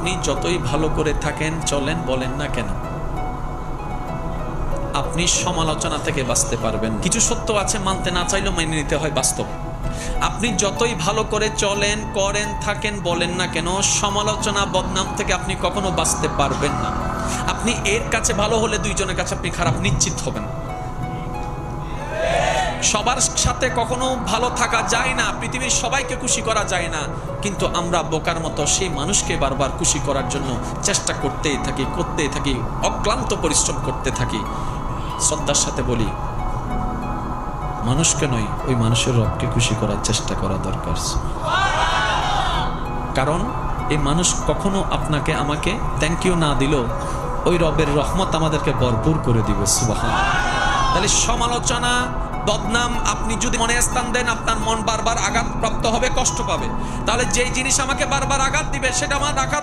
আপনি যতই ভালো করে থাকেন চলেন বলেন না কেন, আপনি সমালোচনা থেকে বাঁচতে পারবেন। কিছু সত্য আছে মানতে না চাইলেও মেনে নিতে হয়, বাস্তব। আপনি যতই ভালো করে চলেন, করেন, থাকেন, বলেন না কেন, সমালোচনা, বদনাম থেকে আপনি কখনো বাঁচতে পারবেন না। আপনি এর কাছে ভালো হলে দুইজনের কাছে আপনি খারাপ নিশ্চিত হবেন। সবার সাথে কখনো ভালো থাকা যায় না, পৃথিবীর সবাইকে খুশি করা যায় না, কিন্তু আমরা বোকার মতো সেই মানুষকে বারবার খুশি করার জন্য চেষ্টা করতেই থাকি, অক্লান্ত পরিশ্রম করতে থাকি। শ্রদ্ধার সাথে বলি, মানুষকে নয়, ওই মানুষের রবকে খুশি করার চেষ্টা করা দরকার। কারণ এই মানুষ কখনো আপনাকে আমাকে থ্যাংক ইউ না দিলেও ওই রবের রহমত আমাদেরকে ভরপুর করে দিবে। সুবহানাল্লাহ। তাহলে সমালোচনা, বদনাম আপনি যদি মনে স্থান দেন, আপনার মন বারবার আঘাতপ্রাপ্ত হবে, কষ্ট পাবে। তাহলে যেই জিনিস আমাকে বারবার আঘাত দিবে সেটা আমার আঘাত